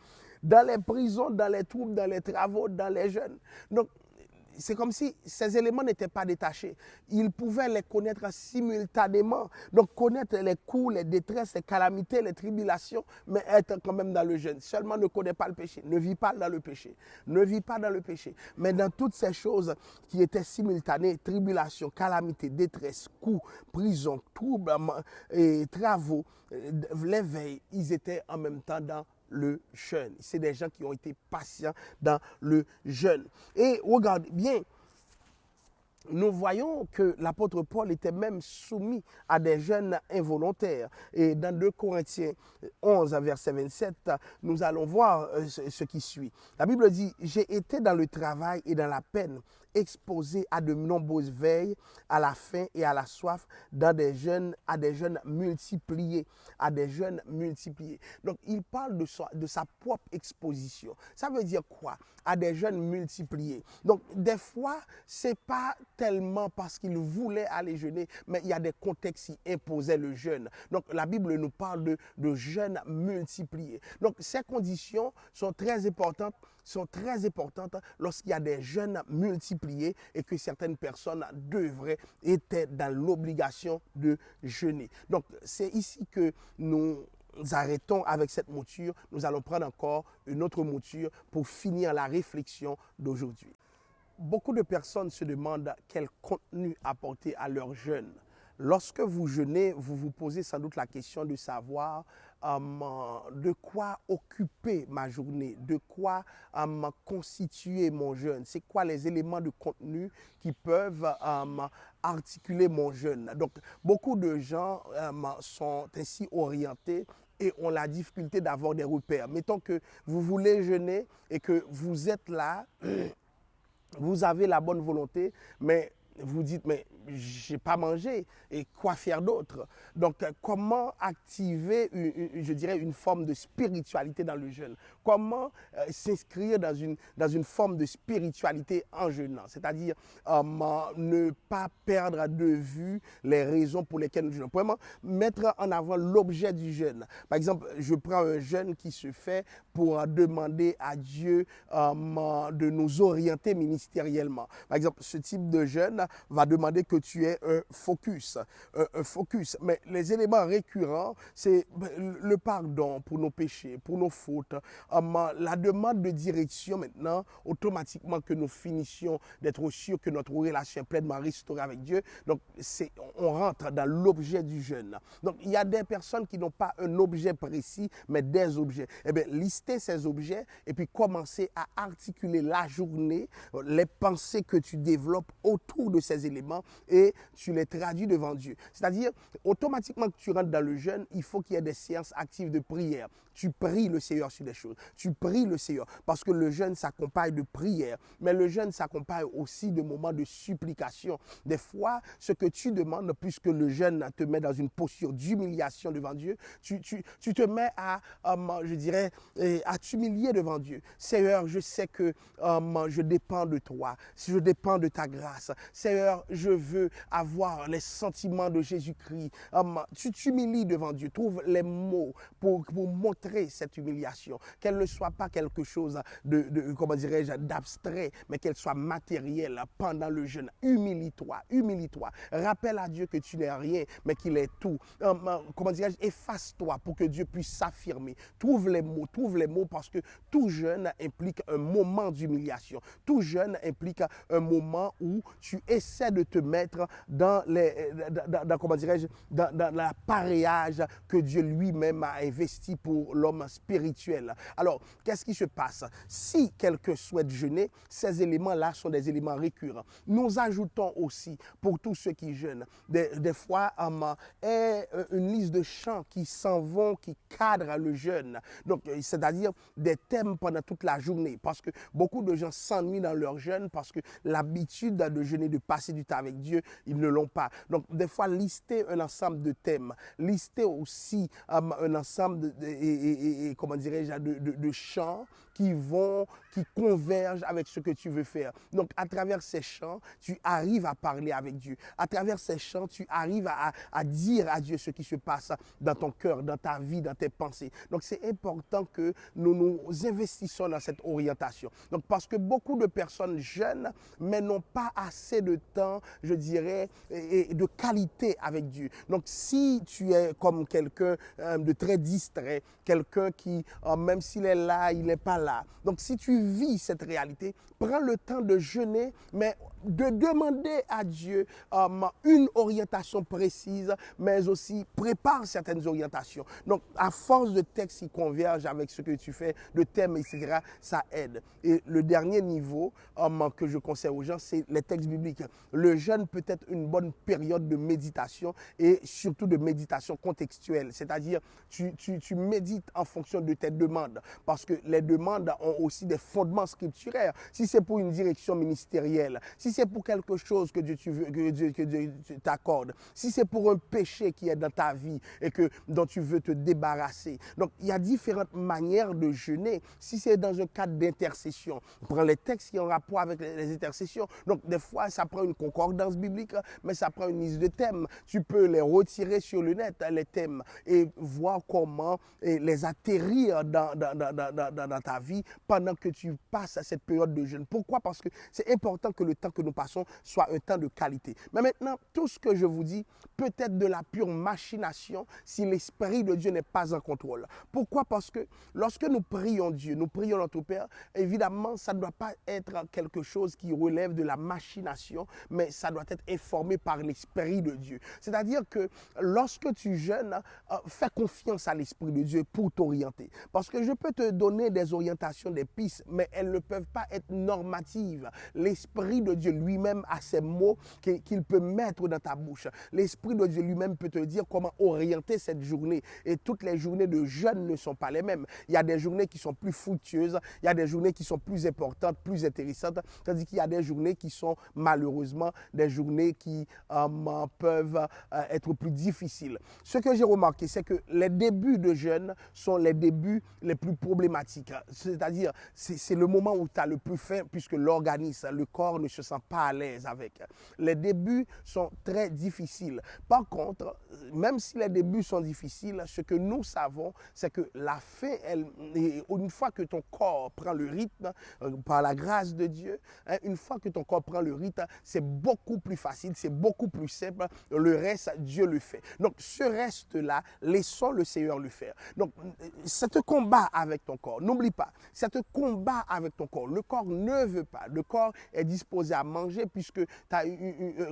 dans les prisons, dans les troubles, dans les travaux, dans les jeûnes. Donc, c'est comme si ces éléments n'étaient pas détachés. Ils pouvaient les connaître simultanément. Donc connaître les coups, les détresses, les calamités, les tribulations, mais être quand même dans le jeûne. Seulement ne connais pas le péché. Ne vis pas dans le péché. Ne vis pas dans le péché. Mais dans toutes ces choses qui étaient simultanées, tribulations, calamités, détresse, coups, prison, troubles et travaux, l'éveil, ils étaient en même temps dans le jeûne. C'est des gens qui ont été patients dans le jeûne. Et regardez bien, nous voyons que l'apôtre Paul était même soumis à des jeûnes involontaires. Et dans 2 Corinthiens 11, verset 27, nous allons voir ce qui suit. La Bible dit, « J'ai été dans le travail et dans la peine, exposé à de nombreuses veilles, à la faim et à la soif, à des jeûnes multipliés. » À des jeûnes multipliés. Donc, il parle de sa propre exposition. Ça veut dire quoi? À des jeûnes multipliés. Donc, des fois, c'est pas tellement parce qu'il voulait aller jeûner, mais il y a des contextes qui imposaient le jeûne. Donc, la Bible nous parle de jeûnes multipliés. Donc, ces conditions sont très importantes lorsqu'il y a des jeûnes multipliés et que certaines personnes étaient dans l'obligation de jeûner. Donc, c'est ici que nous arrêtons avec cette mouture. Nous allons prendre encore une autre mouture pour finir la réflexion d'aujourd'hui. Beaucoup de personnes se demandent quel contenu apporter à leur jeûne. Lorsque vous jeûnez, vous vous posez sans doute la question de savoir de quoi occuper ma journée, de quoi constituer mon jeûne, c'est quoi les éléments de contenu qui peuvent articuler mon jeûne. Donc, beaucoup de gens sont ainsi orientés et ont la difficulté d'avoir des repères. Mettons que vous voulez jeûner et que vous êtes là, vous avez la bonne volonté, mais vous dites, mais je n'ai pas mangé, et quoi faire d'autre? Donc, comment activer, je dirais, une forme de spiritualité dans le jeûne? Comment s'inscrire dans une forme de spiritualité en jeûnant? C'est-à-dire, ne pas perdre de vue les raisons pour lesquelles nous jeûnons. Vraiment, mettre en avant l'objet du jeûne. Par exemple, je prends un jeûne qui se fait pour demander à Dieu de nous orienter ministériellement. Par exemple, ce type de jeûne va demander que tu aies un focus. Mais les éléments récurrents, c'est le pardon pour nos péchés, pour nos fautes, la demande de direction maintenant, automatiquement que nous finissions d'être sûrs que notre relation est pleinement restaurée avec Dieu. Donc, on rentre dans l'objet du jeûne. Donc, il y a des personnes qui n'ont pas un objet précis, mais des objets. Eh bien, lister ces objets et puis commencer à articuler la journée, les pensées que tu développes autour de ces éléments et tu les traduis devant Dieu. C'est-à-dire, automatiquement que tu rentres dans le jeûne, il faut qu'il y ait des séances actives de prière. Tu pries le Seigneur sur des choses. Tu pries le Seigneur parce que le jeûne s'accompagne de prière, mais le jeûne s'accompagne aussi de moments de supplication. Des fois, ce que tu demandes, puisque le jeûne te met dans une posture d'humiliation devant Dieu, tu te mets à, je dirais, à t'humilier devant Dieu. Seigneur, je sais que je dépends de toi, je dépends de ta grâce. Seigneur, je veux avoir les sentiments de Jésus-Christ. Tu t'humilies devant Dieu. Trouve les mots pour montrer cette humiliation. Qu'elle ne soit pas quelque chose comment dirais-je, d'abstrait, mais qu'elle soit matérielle pendant le jeûne. Humilie-toi, humilie-toi. Rappelle à Dieu que tu n'es rien, mais qu'il est tout. Comment dirais-je, efface-toi pour que Dieu puisse s'affirmer. Trouve les mots parce que tout jeûne implique un moment d'humiliation. Tout jeûne implique un moment où tu essaies de te mettre dans comment dirais-je, dans l'appareillage que Dieu lui-même a investi pour l'homme spirituel. Alors, qu'est-ce qui se passe? Si quelqu'un souhaite jeûner, ces éléments-là sont des éléments récurrents. Nous ajoutons aussi, pour tous ceux qui jeûnent, des fois, une liste de chants qui s'en vont, qui cadrent le jeûne. Donc, c'est-à-dire des thèmes pendant toute la journée. Parce que beaucoup de gens s'ennuient dans leur jeûne parce que l'habitude de jeûner, de passer du temps avec Dieu, ils ne l'ont pas. Donc, des fois, lister un ensemble de thèmes, lister aussi un ensemble comment dirais-je, de chants qui convergent avec ce que tu veux faire. Donc, à travers ces chants, tu arrives à parler avec Dieu. À travers ces chants, tu arrives à dire à Dieu ce qui se passe dans ton cœur, dans ta vie, dans tes pensées. Donc, c'est important que nous nous investissons dans cette orientation. Donc, parce que beaucoup de personnes jeûnent, mais n'ont pas assez de temps, je dirais, et de qualité avec Dieu. Donc, si tu es comme quelqu'un de très distrait, quelqu'un qui, même s'il est là, il n'est pas là. Donc, si tu vis cette réalité, prends le temps de jeûner, mais de demander à Dieu une orientation précise, mais aussi prépare certaines orientations. Donc, à force de textes qui convergent avec ce que tu fais, de thèmes, etc., ça aide. Et le dernier niveau que je conseille aux gens, c'est les textes bibliques. Le jeûne peut être une bonne période de méditation et surtout de méditation contextuelle. C'est-à-dire, tu médites en fonction de tes demandes parce que les demandes ont aussi des fondements scripturaires. Si c'est pour une direction ministérielle, si c'est pour quelque chose que Dieu t'accorde, si c'est pour un péché qui est dans ta vie et dont tu veux te débarrasser. Donc, il y a différentes manières de jeûner. Si c'est dans un cadre d'intercession, prends les textes qui ont rapport avec les intercessions. Donc, des fois, ça prend une concordance biblique, mais ça prend une liste de thèmes. Tu peux les retirer sur le net, les thèmes, et voir comment les atterrir dans ta vie pendant que tu passes à cette période de jeûne. Pourquoi? Parce que c'est important que le temps que que nous passons soit un temps de qualité. Mais maintenant, tout ce que je vous dis peut être de la pure machination si l'Esprit de Dieu n'est pas en contrôle. Pourquoi? Parce que lorsque nous prions Dieu, nous prions notre Père, évidemment, ça ne doit pas être quelque chose qui relève de la machination, mais ça doit être informé par l'Esprit de Dieu. C'est-à-dire que lorsque tu jeûnes, fais confiance à l'Esprit de Dieu pour t'orienter. Parce que je peux te donner des orientations, des pistes, mais elles ne peuvent pas être normatives. L'Esprit de Dieu lui-même a ses mots qu'il peut mettre dans ta bouche. L'Esprit de Dieu lui-même peut te dire comment orienter cette journée. Et toutes les journées de jeûne ne sont pas les mêmes. Il y a des journées qui sont plus fructueuses, il y a des journées qui sont plus importantes, plus intéressantes, tandis qu'il y a des journées qui sont malheureusement des journées qui peuvent être plus difficiles. Ce que j'ai remarqué, c'est que les débuts de jeûne sont les débuts les plus problématiques. C'est-à-dire, c'est le moment où tu as le plus faim puisque l'organisme, le corps ne se sent pas à l'aise avec. Les débuts sont très difficiles. Par contre, même si les débuts sont difficiles, ce que nous savons, c'est que la fin, une fois que ton corps prend le rythme, par la grâce de Dieu, une fois que ton corps prend le rythme, c'est beaucoup plus facile, c'est beaucoup plus simple. Le reste, Dieu le fait. Donc, ce reste-là, laissons le Seigneur le faire. Donc, c'est un combat avec ton corps. N'oublie pas, c'est un combat avec ton corps. Le corps ne veut pas. Le corps est disposé à manger puisque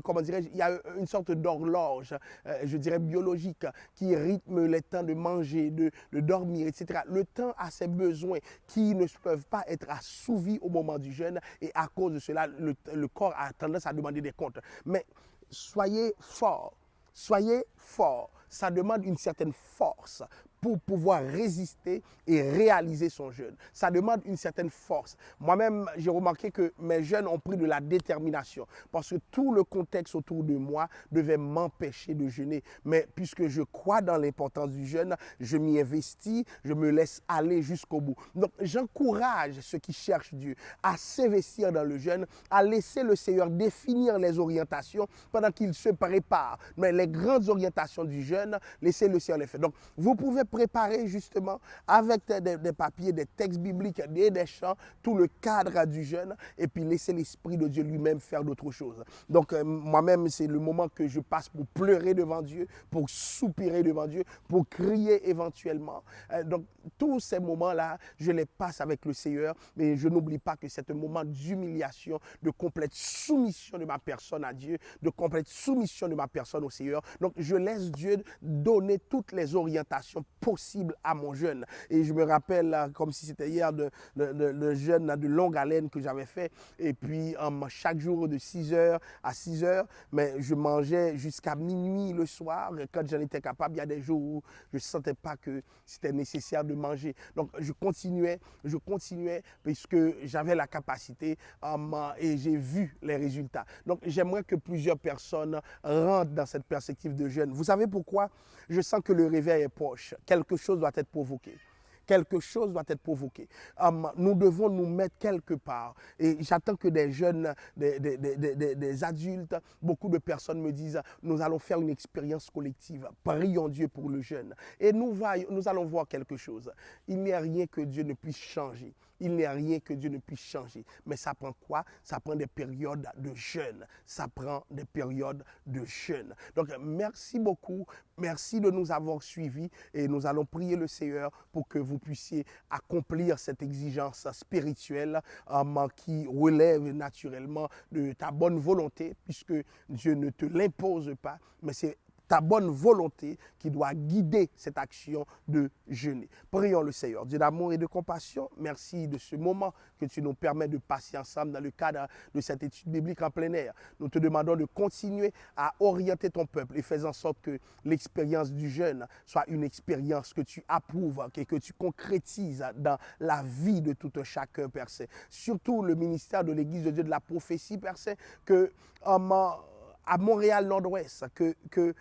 comment dirais-je, il y a une sorte d'horloge, je dirais biologique, qui rythme les temps de manger, de dormir, etc. Le temps a ses besoins qui ne peuvent pas être assouvis au moment du jeûne et à cause de cela, le corps a tendance à demander des comptes. Mais soyez forts, soyez forts. Ça demande une certaine force pour pouvoir résister et réaliser son jeûne. Ça demande une certaine force. Moi-même, j'ai remarqué que mes jeûnes ont pris de la détermination parce que tout le contexte autour de moi devait m'empêcher de jeûner. Mais puisque je crois dans l'importance du jeûne, je m'y investis, je me laisse aller jusqu'au bout. Donc, j'encourage ceux qui cherchent Dieu à s'investir dans le jeûne, à laisser le Seigneur définir les orientations pendant qu'il se prépare. Mais les grandes orientations du jeûne, laissez le Seigneur les faire. Donc, vous pouvez préparer justement avec des papiers, des textes bibliques, des chants, tout le cadre du jeûne et puis laisser l'Esprit de Dieu lui-même faire d'autres choses. Donc moi-même, c'est le moment que je passe pour pleurer devant Dieu, pour soupirer devant Dieu, pour crier éventuellement. Donc tous ces moments-là, je les passe avec le Seigneur, mais je n'oublie pas que c'est un moment d'humiliation, de complète soumission de ma personne à Dieu, de complète soumission de ma personne au Seigneur. Donc je laisse Dieu donner toutes les orientations possible à mon jeûne. Et je me rappelle, comme si c'était hier, le jeûne de longue haleine que j'avais fait. Et puis, chaque jour de 6h à 6h, mais je mangeais jusqu'à minuit le soir. Et quand j'en étais capable, il y a des jours où je ne sentais pas que c'était nécessaire de manger. Donc, je continuais puisque j'avais la capacité et j'ai vu les résultats. Donc, j'aimerais que plusieurs personnes rentrent dans cette perspective de jeûne. Vous savez pourquoi? Je sens que le réveil est proche. Quelque chose doit être provoqué. Quelque chose doit être provoqué. Nous devons nous mettre quelque part. Et j'attends que des jeunes, des adultes, beaucoup de personnes me disent, nous allons faire une expérience collective. Prions Dieu pour le jeûne. Et nous allons voir quelque chose. Il n'y a rien que Dieu ne puisse changer. Il n'y a rien que Dieu ne puisse changer. Mais ça prend quoi? Ça prend des périodes de jeûne. Ça prend des périodes de jeûne. Donc, merci beaucoup. Merci de nous avoir suivis et nous allons prier le Seigneur pour que vous puissiez accomplir cette exigence spirituelle qui relève naturellement de ta bonne volonté puisque Dieu ne te l'impose pas, mais c'est ta bonne volonté qui doit guider cette action de jeûner. Prions le Seigneur. Dieu d'amour et de compassion, merci de ce moment que tu nous permets de passer ensemble dans le cadre de cette étude biblique en plein air. Nous te demandons de continuer à orienter ton peuple et fais en sorte que l'expérience du jeûne soit une expérience que tu approuves et que tu concrétises dans la vie de tout un chacun, Père Saint. Surtout le ministère de l'Église de Dieu de la prophétie, Père Saint, que à Montréal Nord-Ouest, que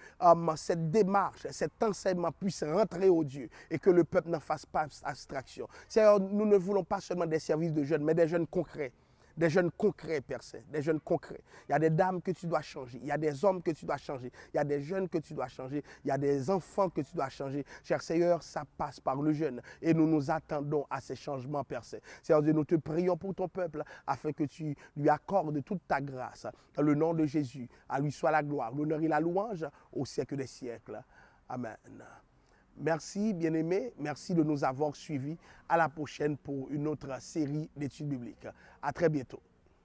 cette démarche, cet enseignement puisse rentrer au Dieu et que le peuple n'en fasse pas abstraction. Seigneur, nous ne voulons pas seulement des services de jeunes, mais des jeunes concrets. des jeunes concrets, Père Saint, des jeunes concrets. Il y a des dames que tu dois changer, il y a des hommes que tu dois changer, il y a des jeunes que tu dois changer, il y a des enfants que tu dois changer. Cher Seigneur, ça passe par le jeûne et nous nous attendons à ces changements, Père Saint. Seigneur Dieu, nous te prions pour ton peuple afin que tu lui accordes toute ta grâce. Dans le nom de Jésus, à lui soit la gloire, l'honneur et la louange au siècle des siècles. Amen. Merci, bien-aimés. Merci de nous avoir suivis. À la prochaine pour une autre série d'études bibliques. À très bientôt.